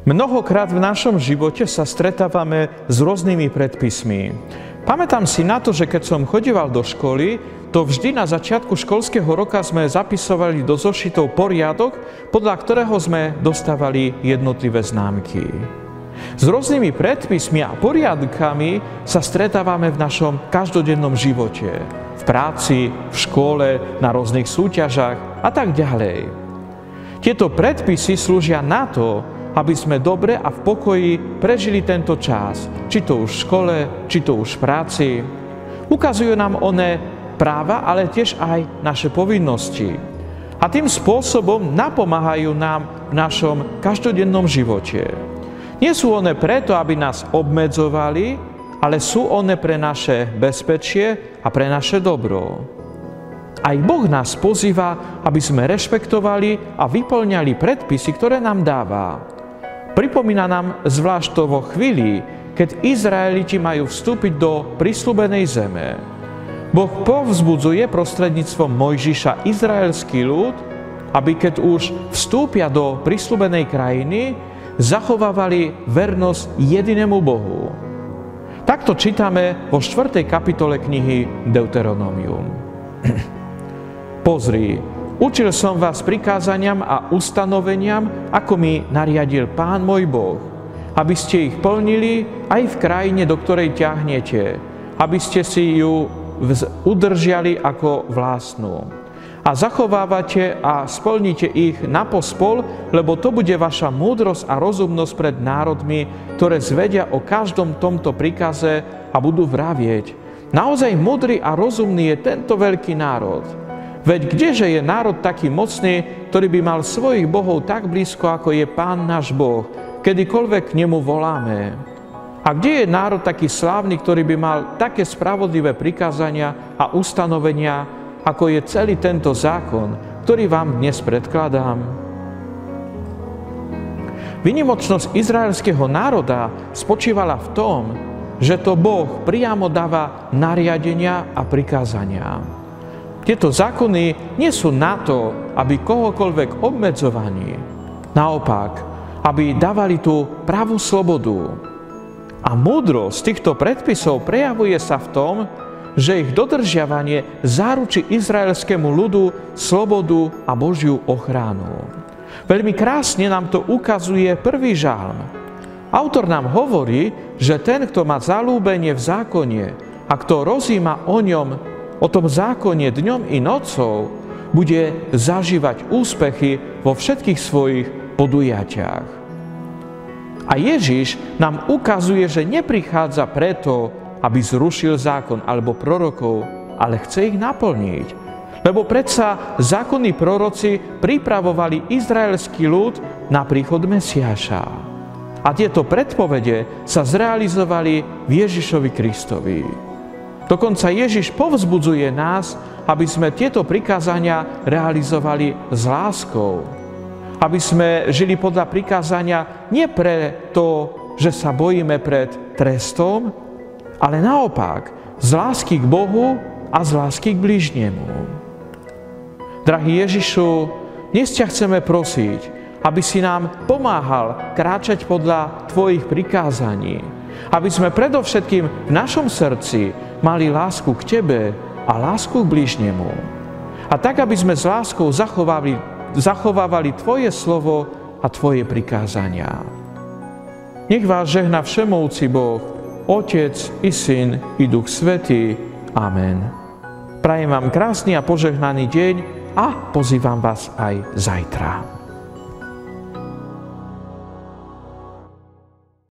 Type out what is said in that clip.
Mnohokrát v našom živote sa stretávame s rôznymi predpismi. Pamätám si na to, že keď som chodieval do školy, to vždy na začiatku školského roka sme zapisovali do zošitov poriadok, podľa ktorého sme dostávali jednotlivé známky. S rôznymi predpismi a poriadkami sa stretávame v našom každodennom živote. V práci, v škole, na rôznych súťažach a tak ďalej. Tieto predpisy slúžia na to, aby sme dobre a v pokoji prežili tento čas, či to už v škole, či to už v práci. Ukazujú nám one práva, ale tiež aj naše povinnosti. A tým spôsobom napomáhajú nám v našom každodennom živote. Nie sú one preto, aby nás obmedzovali, ale sú one pre naše bezpečie a pre naše dobro. Aj Boh nás pozýva, aby sme rešpektovali a vyplňali predpisy, ktoré nám dáva. Pripomína nám zvlášť to vo chvíli, keď Izraeliti majú vstúpiť do prisľúbenej zeme. Boh povzbudzuje prostredníctvom Mojžiša izraelský ľud, aby keď už vstúpia do prisľúbenej krajiny, zachovávali vernosť jedinému Bohu. Takto čítame vo 4. kapitole knihy Deuteronomium. Pozri, učil som vás prikázaniam a ustanoveniam, ako mi nariadil Pán môj Boh, aby ste ich plnili aj v krajine, do ktorej ťahnete, aby ste si ju udržiali ako vlastnú. A zachovávate a splníte ich napospol, lebo to bude vaša múdrosť a rozumnosť pred národmi, ktoré zvedia o každom tomto príkaze a budú vravieť: naozaj múdry a rozumný je tento veľký národ. Veď kdeže je národ taký mocný, ktorý by mal svojich bohov tak blízko, ako je Pán náš Boh, kedykoľvek k nemu voláme? A kde je národ taký slávny, ktorý by mal také spravodlivé prikázania a ustanovenia, ako je celý tento zákon, ktorý vám dnes predkladám? Výnimočnosť izraelského národa spočívala v tom, že to Boh priamo dáva nariadenia a prikázania. Tieto zákony nie sú na to, aby kohokoľvek obmedzovali. Naopak, aby dávali tú pravú slobodu. A múdrosť týchto predpisov prejavuje sa v tom, že ich dodržiavanie záručí izraelskému ľudu slobodu a Božiu ochranu. Veľmi krásne nám to ukazuje prvý žalm. Autor nám hovorí, že ten, kto má zaľúbenie v zákone a kto rozíma o tom zákone dňom i nocou, bude zažívať úspechy vo všetkých svojich podujatiach. A Ježiš nám ukazuje, že neprichádza preto, aby zrušil zákon alebo prorokov, ale chce ich naplniť. Lebo predsa zákonní proroci pripravovali izraelský ľud na príchod Mesiáša. A tieto predpovede sa zrealizovali v Ježišovi Kristovi. Dokonca Ježiš povzbudzuje nás, aby sme tieto prikázania realizovali s láskou. Aby sme žili podľa prikázania nie preto, že sa bojíme pred trestom, ale naopak z lásky k Bohu a z lásky k bližniemu. Drahý Ježišu, dnes ťa chceme prosiť, aby si nám pomáhal kráčať podľa Tvojich prikázaní. Aby sme predovšetkým v našom srdci mali lásku k Tebe a lásku k bližnemu. A tak, aby sme s láskou zachovávali Tvoje slovo a Tvoje prikázania. Nech vás žehná všemovúci Boh, Otec i Syn i Duch Svätý. Amen. Prajem vám krásny a požehnaný deň a pozývam vás aj zajtra.